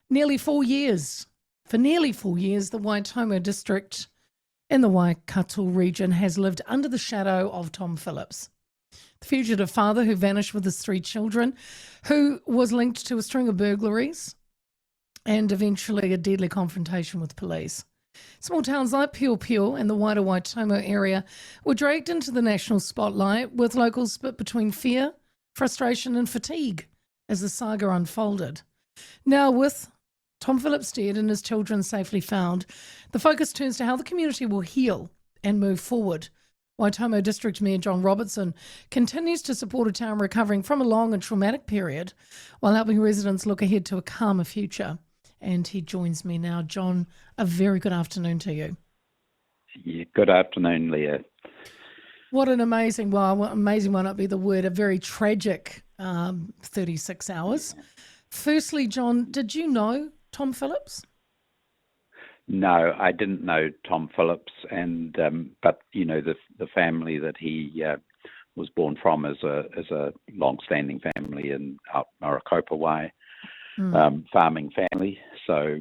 nearly 4 years. For nearly 4 years, the Waitomo district in the Waikato region has lived under the shadow of Tom Phillips, the fugitive father who vanished with his 3 children, who was linked to a string of burglaries and eventually a deadly confrontation with police. Small towns like Pio and the wider Waitomo area were dragged into the national spotlight, with locals split between fear, frustration and fatigue as the saga unfolded. Now, with Tom Phillips dead and his children safely found, the focus turns to how the community will heal and move forward. Waitomo District Mayor John Robertson continues to support a town recovering from a long and traumatic period while helping residents look ahead to a calmer future. And he joins me now. John, a very good afternoon to you. Yeah, good afternoon, Leah. What an amazing might not be the word, a very tragic 36 hours. Firstly, John, did you know Tom Phillips? No, I didn't know Tom Phillips, and but you know the family that he was born from is a long-standing family in Maricopa Way, farming family. So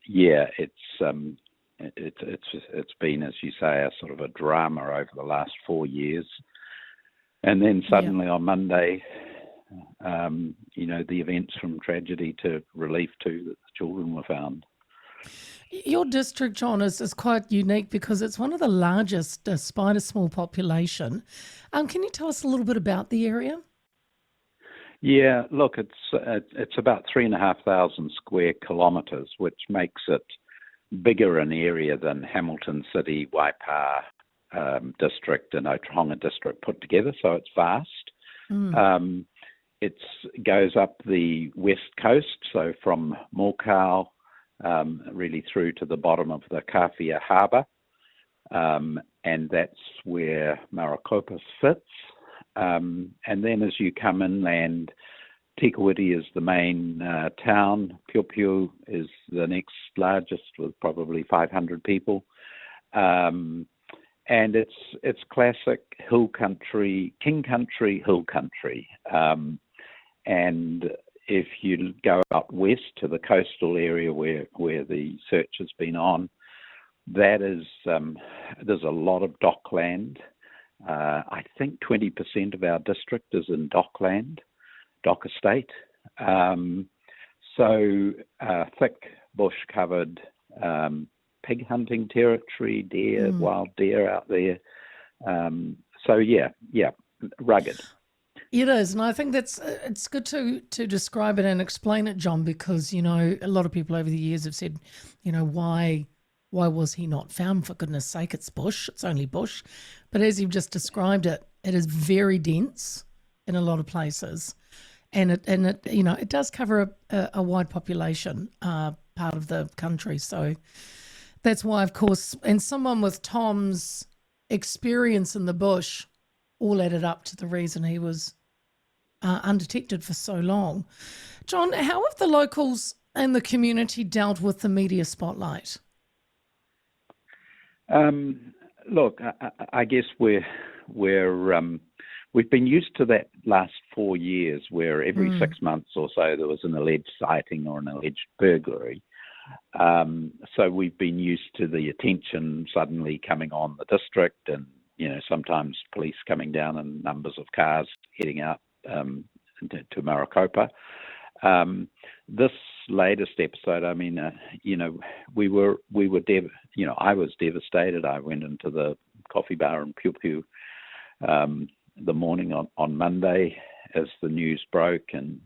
yeah, it's been, as you say, a sort of a drama over the last 4 years, and then suddenly on Monday, you know, the events from tragedy to relief too, that the children were found. Your district, John, is quite unique because it's one of the largest, despite a small population. Can you tell us a little bit about the area? Yeah, look, it's about 3,500 square kilometres, which makes it bigger in area than Hamilton City, Waipa district and Otahonga district put together, so it's vast. It goes up the west coast, so from Mokau really through to the bottom of the Kawhia Harbour, and that's where Maricopa sits. And then as you come inland, Tikawiti is the main town. Pio is the next largest with probably 500 people. And it's classic hill country, king country, hill country. And if you go out west to the coastal area where the search has been on, that is there's a lot of dockland. I think 20% of our district is in dockland, dock estate. So thick bush-covered pig hunting territory, deer, wild deer out there. So yeah, rugged. It is, and I think it's good to describe it and explain it, John, because, you know, a lot of people over the years have said, you know, why was he not found? For goodness sake, it's bush, it's only bush. But as you've just described it, it is very dense in a lot of places, and it you know, it does cover a wide population part of the country. So that's why, of course, and someone with Tom's experience in the bush all added up to the reason he was undetected for so long. John, how have the locals and the community dealt with the media spotlight? Look, I guess we've been used to that last 4 years, where every 6 months or so there was an alleged sighting or an alleged burglary. So we've been used to the attention suddenly coming on the district, and you know, sometimes police coming down in numbers of cars heading out to Maricopa. This latest episode, I mean, you know, I was devastated. I went into the coffee bar in Pio the morning on Monday as the news broke, and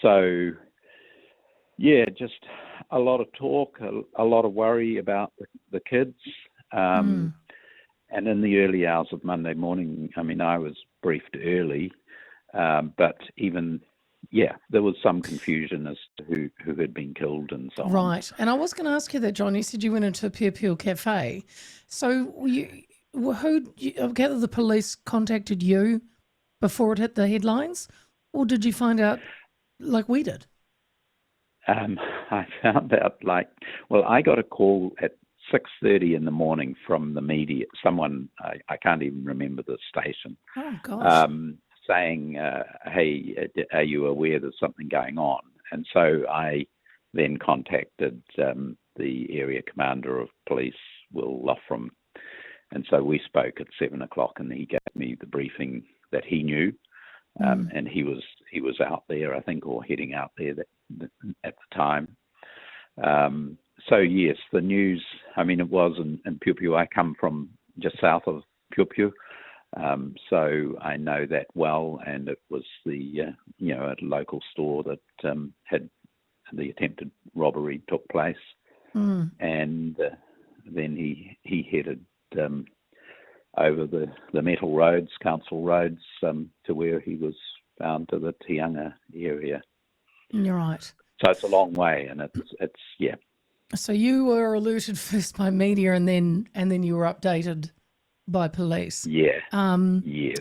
so yeah, just a lot of talk, a lot of worry about the kids. And in the early hours of Monday morning, I mean, I was briefed early, but even, there was some confusion as to who had been killed and so on. Right. And I was going to ask you that, John. You said you went into a Pio cafe. So I gather the police contacted you before it hit the headlines, or did you find out like we did? I found out I got a call at 6:30 in the morning from the media. Someone, I can't even remember the station. Oh gosh. Saying, "Hey, are you aware there's something going on?" And so I then contacted the area commander of police, Will Lothram, and so we spoke at 7 o'clock, and he gave me the briefing that he knew, and he was out there, I think, or heading out there at the time. So yes, the news. I mean, it was in Pupu. I come from just south of Pupu, so I know that well. And it was a local store that had the attempted robbery took place, and then he headed over the metal roads, council roads, to where he was found, to the Tianga area. You're right. So it's a long way, and it's yeah. So you were alerted first by media, and then you were updated by police. Yeah. Yes.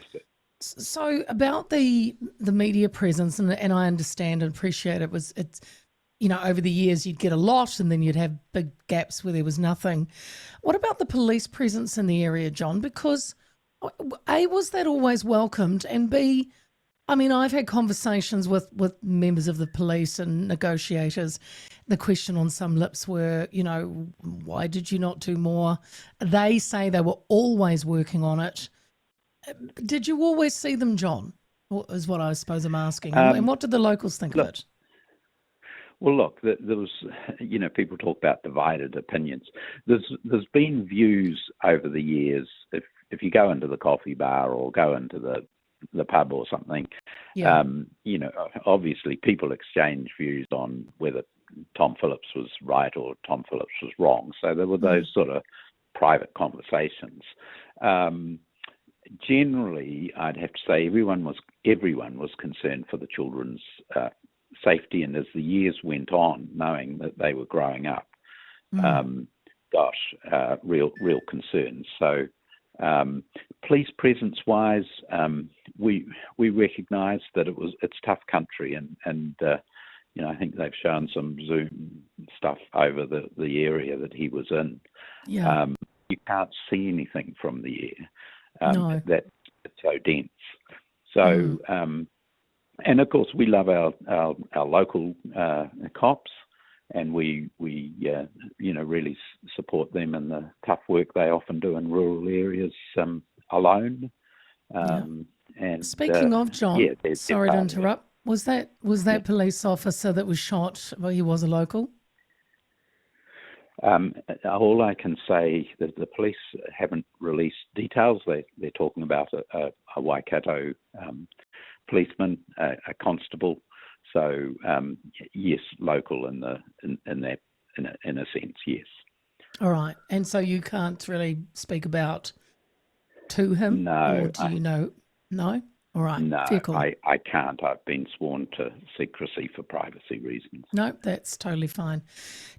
So about the media presence, and I understand and appreciate it's over the years you'd get a lot, and then you'd have big gaps where there was nothing. What about the police presence in the area, John? Because A, was that always welcomed, and B, I mean, I've had conversations with members of the police and negotiators. The question on some lips were, why did you not do more? They say they were always working on it. Did you always see them, John? Is what I suppose I'm asking. And what did the locals think of it? Well, look, there was, people talk about divided opinions. There's been views over the years. If you go into the coffee bar or go into the pub or something, obviously people exchange views on whether Tom Phillips was right or Tom Phillips was wrong. So there were those sort of private conversations. Generally, I'd have to say everyone was concerned for the children's safety, and as the years went on, knowing that they were growing up, real concerns. So police presence wise, we recognise that it's tough country, and I think they've shown some Zoom stuff over the area that he was in. Yeah. You can't see anything from the air. No. That it's so dense. So and of course we love our local cops, and we really support them in the tough work they often do in rural areas alone. And speaking of John, sorry to interrupt. Was that police officer that was shot? Well, he was a local. All I can say that the police haven't released details. They're talking about a Waikato policeman, a constable. So yes, local in a sense, yes. All right, and so you can't really speak about to him. No. Or do you know? No. All right. No, cool. I can't. I've been sworn to secrecy for privacy reasons. No, that's totally fine.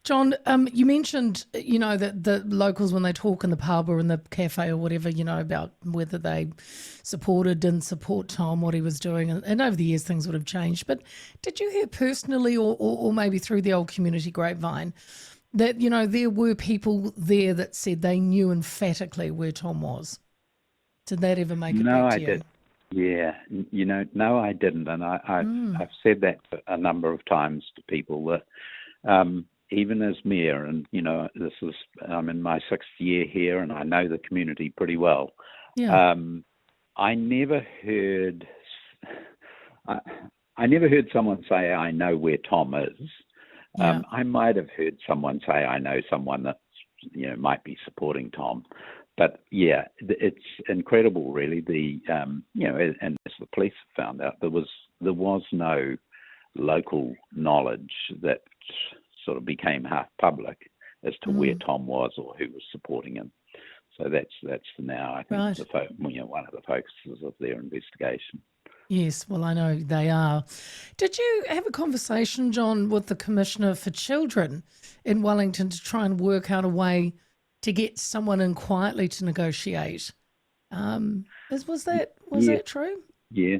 John, you mentioned, that the locals, when they talk in the pub or in the cafe or whatever, about whether they didn't support Tom, what he was doing. And over the years, things would have changed. But did you hear personally or maybe through the old community grapevine that, there were people there that said they knew emphatically where Tom was? Did that ever make it back to you? No, I did. Yeah, no, I didn't, and I've said that a number of times to people that even as mayor, and I'm in my 6th year here, and I know the community pretty well. Yeah. I never heard someone say I know where Tom is. Yeah. I might have heard someone say I know someone that might be supporting Tom. But yeah, it's incredible, really. And as the police found out, there was no local knowledge that sort of became half public as to where Tom was or who was supporting him. So that's now, I think, right. One of the focuses of their investigation. Yes, well, I know they are. Did you have a conversation, John, with the Commissioner for Children in Wellington to try and work out a way to get someone in quietly to negotiate? Was that true? Yeah,